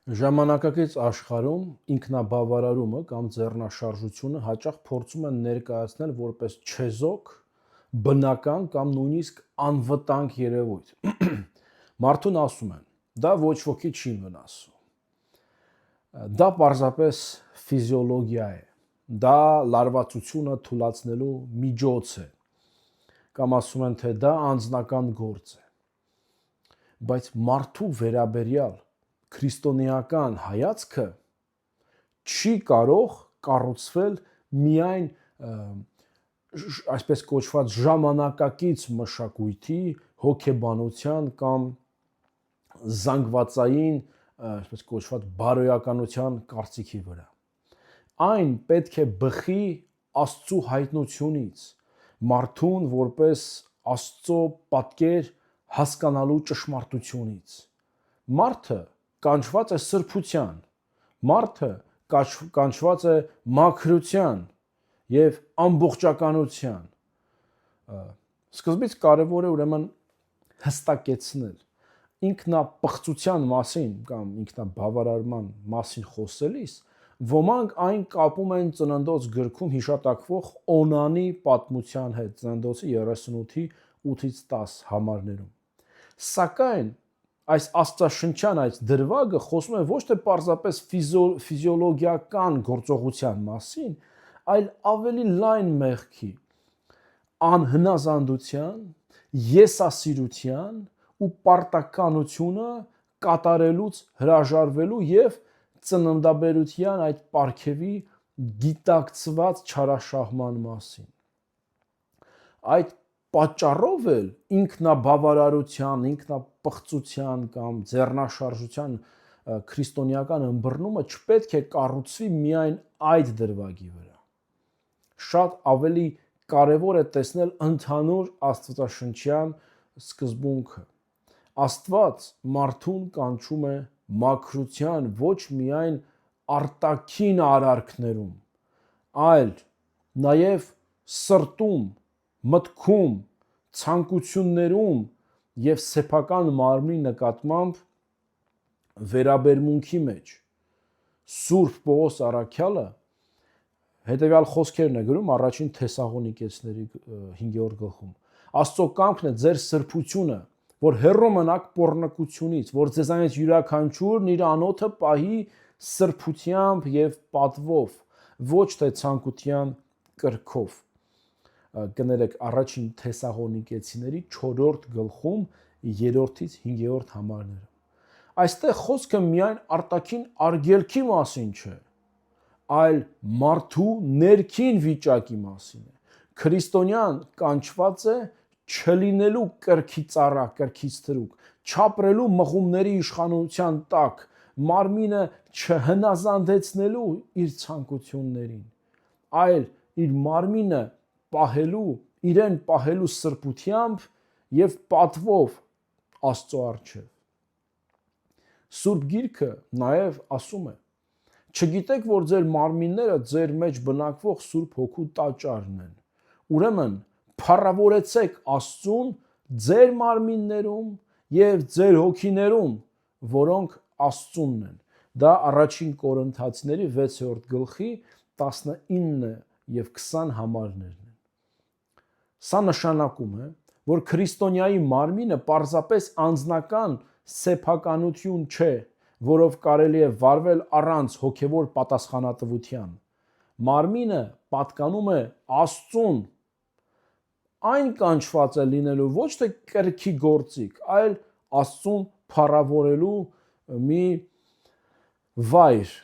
Ժամանակակից աշխարհում ինքնաբավարարումը կամ ձեռնաշարժությունը հաճախ փորձում են ներկայացնել որպես չեզոք, բնական կամ նույնիսկ անվտանգ երևույթ։ Մարդուն ասում են, դա ոչ ոքի չի վնասում։ Դա պարզապես ֆիզիոլոգիա է։ Դա լարվածությունը թուլացնելու միջոց է։ Կամ ասում են, թե դա անձնական գործ է։ Բայց մարդու վերաբերյալ քրիստոնեական հայացքը չի կարող կառուցվել միայն այսպես կոչված ժամանակակից մշակույթի, հոգեբանության կամ զանգվածային, այսպես կոչված բարոյականության կարծիքի վրա։ Այն պետք է բխի Աստծո հայտնությունից, մարդուն որպես Աստծո պատկեր հասկանալու ճշմարտությունից։ Մարդը կանչված է սրբության, մարդը կանչված է մաքրության և ամբողջականության։ Սկզբից կարևոր է ուրեմն հստակեցնել ինքնապղծության մասին կամ ինքնաբավարարման մասին խոսելիս, ոմանք այն կապում են Ծննդոց գրքում հիշատակվող Օնանի պատմության հետ, Ծննդոցի 38-ի 8-10 համարներում։ Սակայն այս աստվածաշնչյան այս դրվագը խոսում է ոչ թե պարզապես ֆիզիոլոգիական գործողության մասին, այլ ավելի լայն մեղքի, անհնազանդության, եսասիրության ու պարտականությունը կատարելուց հրաժարվելու և ծննդաբերության այդ պարգևի գիտակցված չարաշահման մասին։ Այդ պատճառով էլ ինքնաբավարարության, ինքնապղծության կամ ձեռնաշարժության քրիստոնեական ըմբռնումը չպետք է կառուցվի միայն այդ դրվագի վրա։ Շատ ավելի կարևոր է տեսնել ընդհանուր աստվածաշնչյան սկզբունքը։ Աստված մարդուն կանչում է մաքրության ոչ միայն արտաքին արարքներում, այլ նաև սրտում, մտքում, ցանկություններում և սեփական մարմնի նկատմամբ վերաբերմունքի մեջ։ Սուրբ Պողոս առաքյալը հետևյալ խոսքերն է գրում առաջին Թեսաղոնիկեցիների 5-րդ գլխում. Աստծո կամքն է ձեր սրբությունը, որ հեռու մնաք պոռնկությունից, որ ձեզանից յուրաքանչյուրն իր անոթը պահի սրբությամբ և պատվով, ոչ թե ցանկության կրքով։ Կներեք առաջին Թեսաղոնիկեցիների 4-րդ գլխում 3-ից 5-րդ համարները։ Այստեղ խոսքը միայն արտաքին արգելքի մասին չէ, այլ մարդու ներքին վիճակի մասին է։ Քրիստոնյան կանչված է չլինելու կրքի ծառա, կրքից թրուկ, չապրելու մղումների իշխանության տակ, մարմինը չհնազանդեցնելու իր ցանկություններին, այլ իր մարմինը պահելու, իրեն պահելու սրբությամբ և պատվով Աստծո առջև։ Սուրբ Գիրքը նաև ասում է. չգիտեք, որ ձեր մարմինները ձեր մեջ բնակվող Սուրբ Հոգու տաճարն են։ Ուրեմն փառավորեցեք Աստծուն ձեր մարմիններում և ձեր հոգիներում, որոնք Աստծունն են։ Դա առաջին Կորինթացիների 6-րդ գլխի 19 և 20 համարներն են։ Սա նշանակում է, որ քրիստոնյայի մարմինը պարզապես անձնական սեփականություն չէ, որով կարելի է վարվել առանց հոգևոր պատասխանատվության։ Մարմինը պատկանում է Աստծուն։ Այն կանչված է լինելու ոչ թե կրքի գործիք, այլ Աստծուն փառավորելու մի վայր։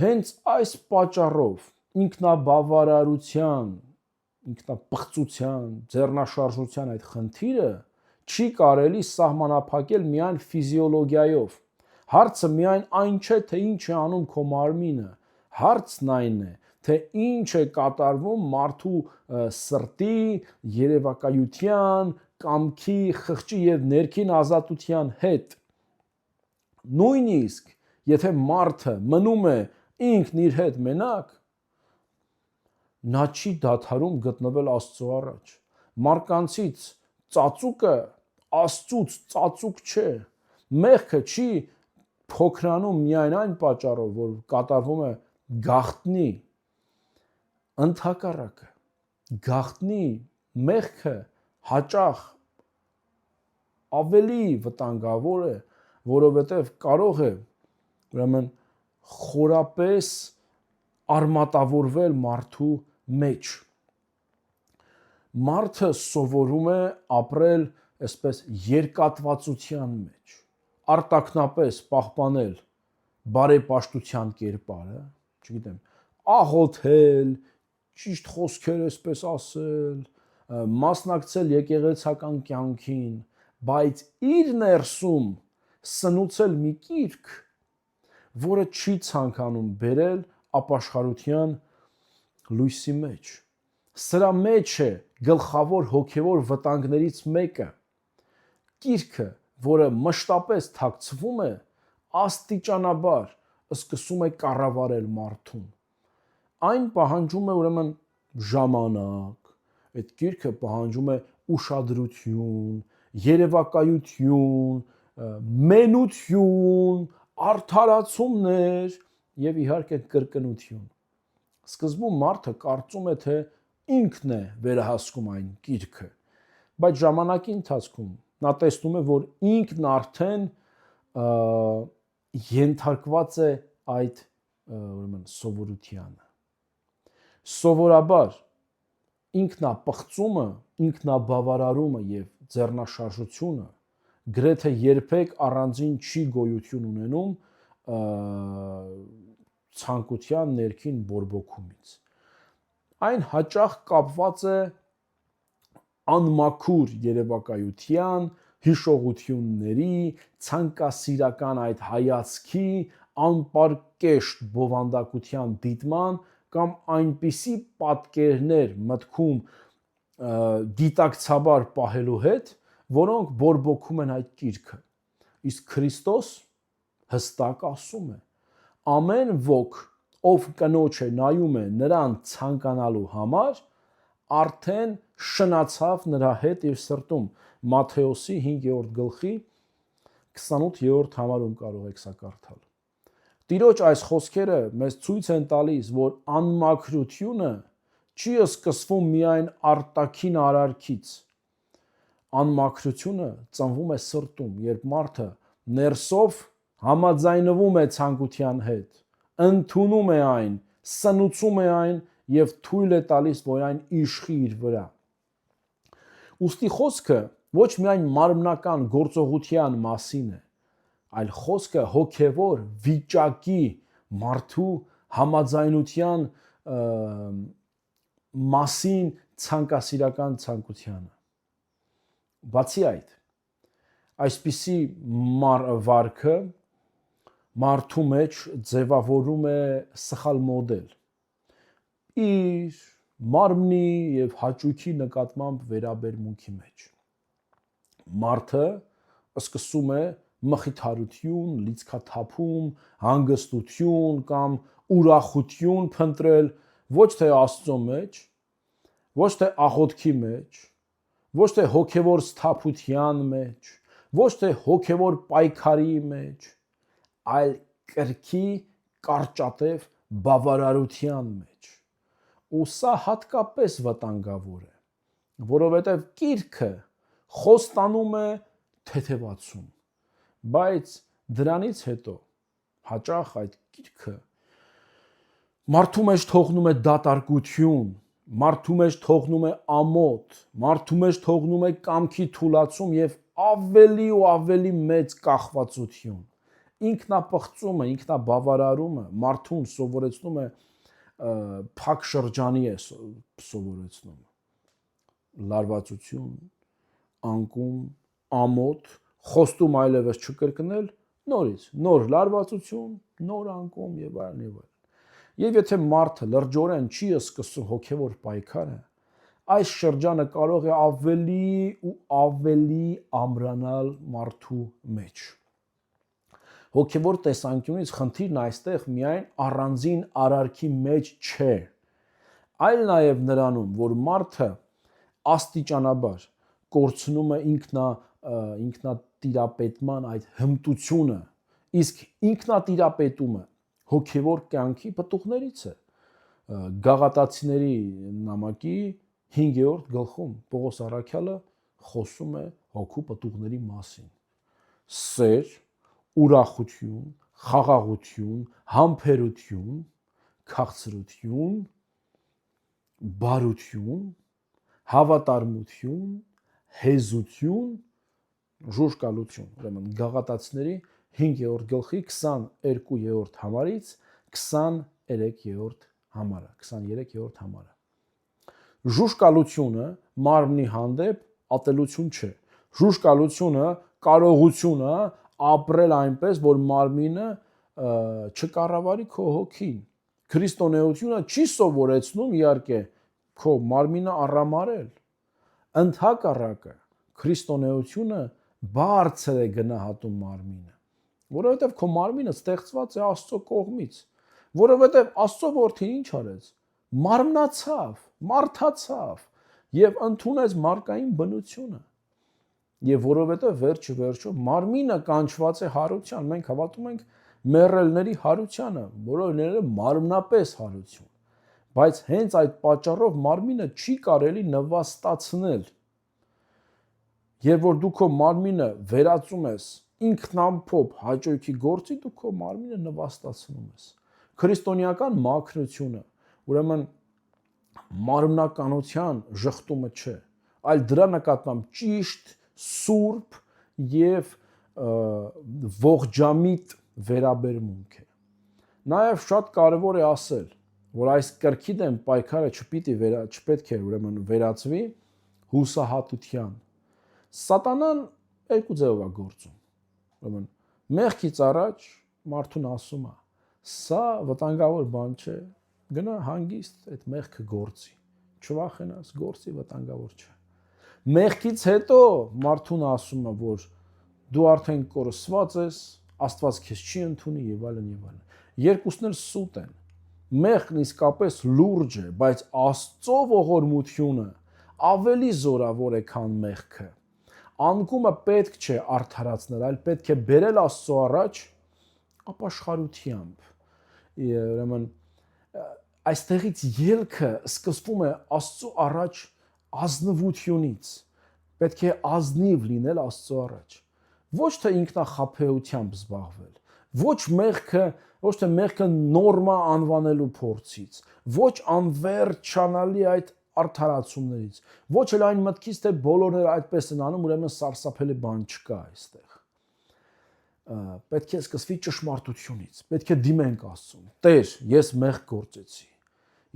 Հենց այս պատճառով ինքնաբավարարության, ինքնապղծության, ձեռնաշարժության այդ խնդիրը չի կարելի սահմանափակել միայն ֆիզիոլոգիայով։ Հարցը միայն այն չէ, թե ինչ է անում քո մարմինը, հարցն այն է, թե ինչ է կատարվում մարդու սրտի, երևակայության, կամքի, խղճի և ներքին ազատության հետ։ Նույնիսկ եթե մարդը մնում է ինքն իր հետ մենակ, նա չի դադարում գտնվել Աստծո առաջ։ Մարկանցից ծածուկը Աստծուց ծածուկ չէ։ Մեղքը չի փոքրանում միայն այն պատճառով, որ կատարվում է գաղտնի ընդհակառակը, գաղտնի մեղքը հաճախ ավելի վտանգավոր է, որովհետև կարող է ուրեմն խորապես արմատավորվել մարդու մեջ։ Մարդը սովորում է ապրել այսպես երկատվածության մեջ, արտաքնապես պահպանել բարեպաշտության կերպարը, չգիտեմ, աղոթել, ճիշտ խոսքեր այսպես ասել, մասնակցել եկեղեցական կյանքին, բայց իր ներսում սնուցել մի կիրք, որը չի ցանկանում բերել ապաշխարության լույսի մեջ։ Սրա մեջ է գլխավոր հոգևոր վտանգներից մեկը, կիրքը, որը մշտապես թաքցվում է, աստիճանաբար սկսում է կառավարել մարդուն։ Այն պահանջում է ուրեմն ժամանակ, այդ կիրքը պահանջում է ուշադրություն, երևակայություն, մենություն, արդարացումներ եւ իհարկե կրկնություն։ Սկզբում մարդը կարծում է, թե ինքն է վերահսկում այն կիրքը, բայց ժամանակի ընթացքում նա տեսնում է, որ ինքն արդեն ենթարկված է այդ ուրեմն սովորությանը։ Սովորաբար ինքնապղծումը, ինքնաբավարարումը եւ ձեռնաշարժությունը գրեթե երբեք առանձին չի գոյություն ունենում ցանկության ներքին բորբոքումից։ Այն հաճախ կապված է անմաքուր երևակայության, հիշողությունների, ցանկասիրական այդ հայացքի, անպարկեշտ բովանդակության դիտման կամ այնպիսի պատկերներ մտքում գիտակցաբար պահելու հետ, որոնք բորբոքում են այդ կիրքը։ Իսկ Քրիստոս հստակ ասում է. ամեն ոք, ով կնոջ է նայում է նրան ցանկանալու համար, արդեն շնացավ նրա հետ իր սրտում։ Մատթեոսի 5-րդ գլխի 28-րդ համարում կարող եք սա կարդալ։ Տիրոջ այս խոսքերը մեզ ցույց են տալիս, որ անմաքրությունը չի սկսվում միայն արտաքին արարքից։ Անմաքրությունը ծնվում է սրտում, երբ մարդը ներսով համաձայնվում է ցանկության հետ, ընդունում է այն, սնուցում է այն եւ թույլ է տալիս, որ այն իշխի իր վրա։ Ուստի խոսքը ոչ միայն մարմնական գործողության մասին է, այլ խոսքը հոգևոր վիճակի մարդու համաձայնության մասին ցանկասիրական ցանկությանը։ Բացի այդ, այսպիսի վարքը մարդու մեջ ձևավորում է սխալ մոդել իր մարմնի եւ հաճույքի նկատմամբ վերաբերմունքի մեջ։ Մարդը սկսում է մխիթարություն, լիցքաթափում, հանգստություն կամ ուրախություն փնտրել ոչ թե Աստծո մեջ, ոչ թե աղոթքի մեջ, ոչ թե հոգևոր սթափության մեջ, ոչ թե հոգևոր պայքարի մեջ, այլ կրքի կարճատև բավարարության մեջ։ Ու սա հատկապես վտանգավոր է, որովհետև կիրքը խոստանում է թեթևացում, բայց դրանից հետո հաճախ այդ կիրքը մարդու մեջ թողնում է դատարկություն, մարդու մեջ թողնում է ամոթ, մարդու մեջ թողնում է կամքի թուլացում եւ ավելի ու ավելի մեծ կախվածություն։ Ինքնապղծումը, ինքնաբավարարումը մարդուն սովորեցնում է փակ շրջանի է սովորեցնում։ Լարվածություն, անկում, ամոթ, խոստում այլևս չկրկնել, նորից նոր լարվածություն, նոր անկում եւ այլն եւ այլն։ Եվ եթե մարդը լրջորեն չի սկսում հոգևոր պայքարը, այս շրջանը կարող է ավելի ու ավելի ամրանալ մարդու մեջ։ Հոգևոր տեսանկյունից խնդիրն այստեղ միայն առանձին արարքի մեջ չէ, այլ նաև նրանում, որ մարդը աստիճանաբար կորցնում է ինքնատիրապետման այդ հմտությունը, Իսկ ինքնատիրապետումը հոգևոր կյանքի պտուղներից է։ Գաղատացիների նամակի 5-րդ գլխում Պողոս առաքյալը խոսում է հոգու պտուղների մասին։ Սեր, ուրախություն, խաղաղություն, համբերություն, քաղցրություն, բարություն, հավատարմություն, հեզություն, ժուժկալություն։ Ուրեմն Գաղատացիների 5-րդ գլխի 22-րդ համարից 23-րդ համարը, 23-րդ համարը։ Ժուժկալությունը մարմնի հանդեպ ատելություն չէ։ Ժուժկալությունը կարողությունը ապրել այնպես, որ մարմինը չկառավարի քո հոգին։ Քրիստոնեությունը չի սովորեցնում իհարկե քո մարմինը առամարել։ Ընդհակառակը քրիստոնեությունը բարձր է գնահատում մարմինը, որովհետև քո մարմինը ստեղծված է Աստծո կողմից, որովհետև Աստծո որդին ինչ արեց։ Մարմնացավ, մարդացավ եւ ընդունեց մարդկային բնությունը։ Եվ որովհետև վերջը մարմինը կանչված է հարության, մենք հավատում ենք մեռելների հարությանը, որոնները մարմնապես հարություն։ Բայց հենց այդ պատճառով մարմինը չի կարելի նվաստացնել։ Երբ որ դու քո մարմինը վերածում ես ինքնամփոփ հաճույքի գործի, դու քո մարմինը նվաստացնում ես։ Քրիստոնեական մաքրությունը, ուրեմն մարմնականության ժխտումը չէ, այլ դրա նկատմամբ ճիշտ, սուրբ եւ ողջամիտ վերաբերմունք է։ Նաեւ շատ կարեւոր է ասել, որ այս կրքի դեմ պայքարը չպետք է ուրեմն վերածվի հուսահատության։ Սատանան երկու ձևով է գործում։ Ուրեմն մեղքից առաջ մարդուն ասում է. սա վտանգավոր բան չէ, գնա հանգիստ այդ մեղքը գործի, չվախենաս, գործի վտանգավոր չէ։ Մեղքից հետո մարդուն ասում է, որ դու արդեն կորսված ես, Աստված քեզ չի ընդունի եւ այլն եւ այլն։ Երկուսն էլ սուտ են։ Մեղքն իսկապես լուրջ է, բայց Աստծո ողորմությունը ավելի զորավոր է, քան մեղքը։ Անկումը պետք չէ արդարացնել, այլ պետք է բերել Աստծո առաջ ապաշխարությամբ։ Ուրեմն այստեղից ելքը սկսվում է Աստծո առաջ ազնվությունից։ Պետք է ազնիվ լինել Աստծո առաջ։ Ոչ թե ինքնախաբեությամբ զբաղվել, ոչ թե մեղքը նորմա անվանելու փորձից, ոչ անվերջանալի այդ արդարացումներից, ոչ էլ այն մտքից, թե բոլորները այդպես են անում, ուրեմն սարսափելի բան չկա այստեղ։ Պետք է սկսվի ճշմարտությունից, պետք է դիմենք Աստծուն։ Տեր, ես մեղք գործեցի։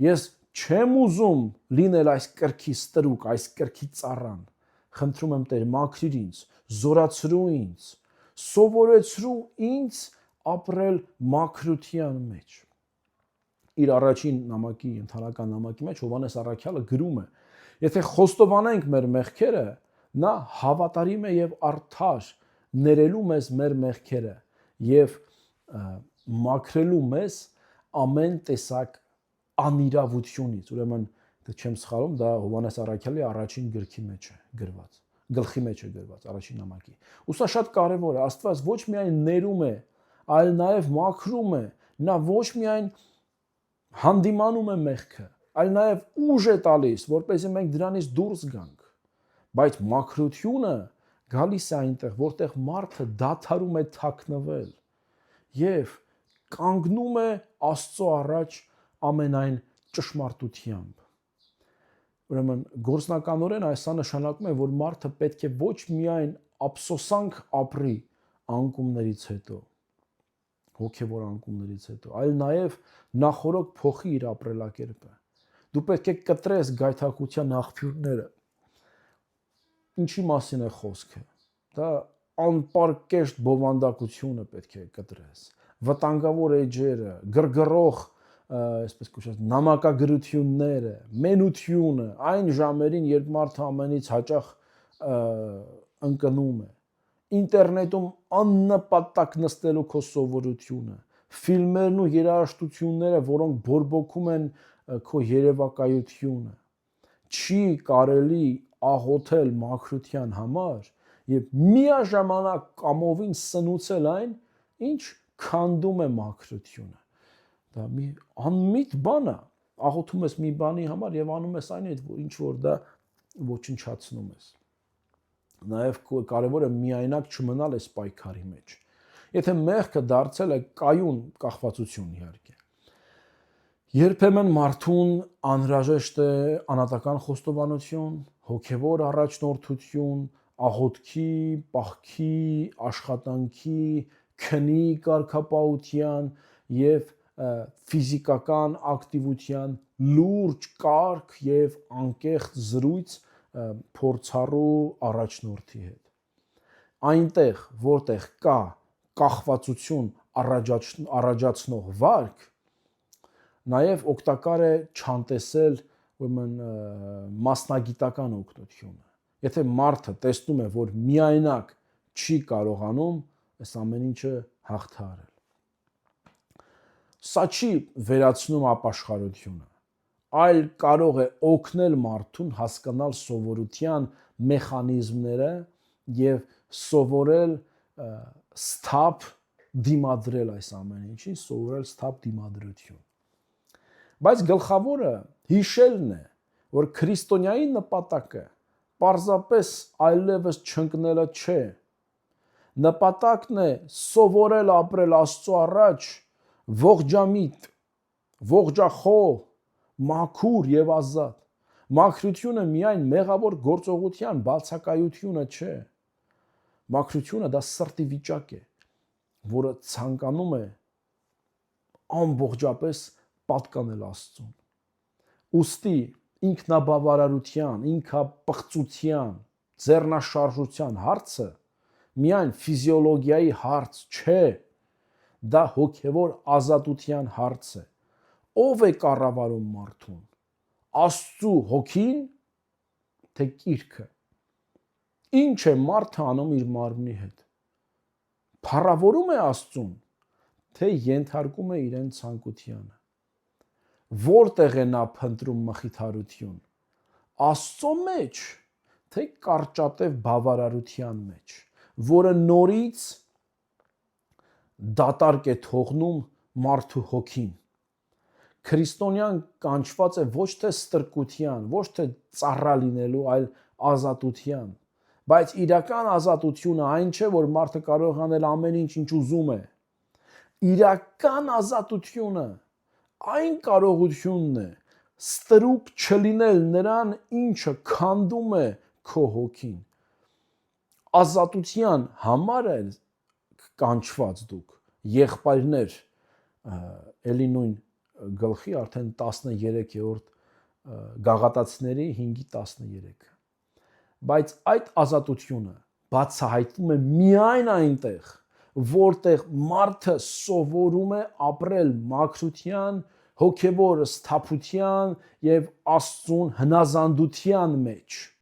Ես չեմ ուզում լինել այս կրքի ստրուկ, այս կրքի ծառան։ Խնդրում եմ Տեր, մաքրիր ինձ, զորացրու ինձ, սովորեցրու ինձ ապրել մաքրության մեջ։ Իր առաջին նամակի, ընթանական նամակի մեջ Հովհաննես առաքյալը գրում է. եթե խոստովանենք մեր մեղքերը, նա հավատարիմ է եւ արդար, ներելու մեզ մեր մեղքերը եւ մաքրելու մեզ ամեն տեսակ անիրավությունից։ Ուրեմն չեմ սխալվում, դա Հովհաննես առաքյալի առաջին գրքի մեջ է գրված, գլխի մեջ է գրված, առաջին նամակի։ Ու սա շատ կարևոր է, Աստված ոչ միայն ներում է, այլ նաև մաքրում է, նա ոչ միայն հանդիմանում է մեղքը, այլ նաև ուժ է տալիս, որպեսզի մենք դրանից դուրս գանք։ Բայց մաքրությունը գալիս է այնտեղ, որտեղ մարդը դադարում է թաքնվել եւ կանգնում է Աստծո առաջ ամենայն ճշմարտությամբ։ Ուրեմն գործնականորեն այսա նշանակում է, որ մարդը պետք է ոչ միայն ափսոսանք ապրի անկումներից հետո, հոգևոր անկումներից հետո, այլ նաև նախորոք փոխի իր ապրելակերպը։ Դու պետք է կտրես գայթակղության աղբյուրները։ Ինչի մասին է խոսքը։ Դա անպարկեշտ բովանդակությունը պետք է կտրես։ Վտանգավոր էջերը, գրգռող, այսպես կոչված, նամակագրությունները, մենությունը, այն ժամերին, երբ մարդը ամենից հաճախ ընկնում է, ինտերնետում աննպատակ նստելու քո սովորությունը, ֆիլմերն ու երաժշտությունները, որոնք բորբոքում են քո երևակայությունը, չի կարելի աղոթել մաքրության համար եւ միաժամանակ կամովին սնուցել այն, ինչ քանդում է մաքրությունը։ Դա մի անմիտ բան է, աղոթում ես մի բանի համար եւ անում ես այն այդ ինչ որ դա ոչնչացնում ես։ Նաեւ կարեւոր է միայնակ չմնալ այս պայքարի մեջ։ Եթե մեղքը դարձել է կայուն կախվածություն իհարկե։ Երբեմն մարդուն անհրաժեշտ է անհատական խոստովանություն, հոգևոր առաջնորդություն, աղոթքի, պահքի, աշխատանքի, քնի կարգապահության եւ ֆիզիկական ակտիվության լուրջ կարգ եւ անկեղծ զրույց փորձառու առաջնորդի հետ։ Այնտեղ, որտեղ կա կախվածություն առաջացնող վարք, նաեւ օգտակար է չանտեսել ուրեմն մասնագիտական օգնությունը։ Եթե մարդը տեսնում է, որ միայնակ չի կարողանում այս ամեն ինչը հաղթահարել։ Սա չի վերացնում ապաշխարությունը, այլ կարող է օգնել մարդուն հասկանալ սովորության մեխանիզմները եւ սովորել սթափ դիմադրել այս ամեն ինչին, սովորել սթափ դիմադրություն։ Բայց գլխավորը հիշելն է, որ քրիստոնյայի նպատակը պարզապես այլևս չընկնելը չէ։ Նպատակն է սովորել ապրել Աստծո առաջ ողջամիտ, ողջախոհ, մաքուր եւ ազատ։ Մաքրությունը միայն մեղավոր գործողության բացակայությունը չէ։ Մաքրությունը դա սրտի վիճակ է, որը ցանկանում է ամբողջապես պատկանել Աստծուն։ Ուստի ինքնաբավարարության, ինքապղծության, ձեռնաշարժության հարցը միայն ֆիզիոլոգիայի հարց չէ, դա հոգևոր ազատության հարց է։ Ո՞վ է կառավարում մարդուն։ Աստծու հոգին, թե կիրքը։ Ինչ է մարդը անում իր մարմնի հետ։ Փառավորում է Աստծուն, թե ենթարկում է իրեն ցանկությանը։ Որտեղ է նա փնտրում մխիթարություն։ Աստծո մեջ, թե կարճատև բավարարության մեջ, որը նորից դատարկ է թողնում մարդու հոգին։ Քրիստոնյան կանչված է ոչ թե ստրկության, ոչ թե ծառա լինելու, այլ ազատության։ Բայց իրական ազատությունը այն չէ, որ մարդը կարող անել ամեն ինչ, ինչ ուզում է։ Իրական ազատությունը այն կարողությունն է ստրուկ չլինել նրան, ինչը քանդում է քո հոգին։ Ազատության համար է կանչված դուք, եղբայրներ, էլի նույն գլխի արդեն 13-րդ Գաղատացիների 5:13։ Բայց այդ ազատությունը բացահայտվում է միայն այնտեղ, որտեղ մարդը սովորում է ապրել մաքրության, հոգևոր սթափության եւ Աստծուն հնազանդության մեջ։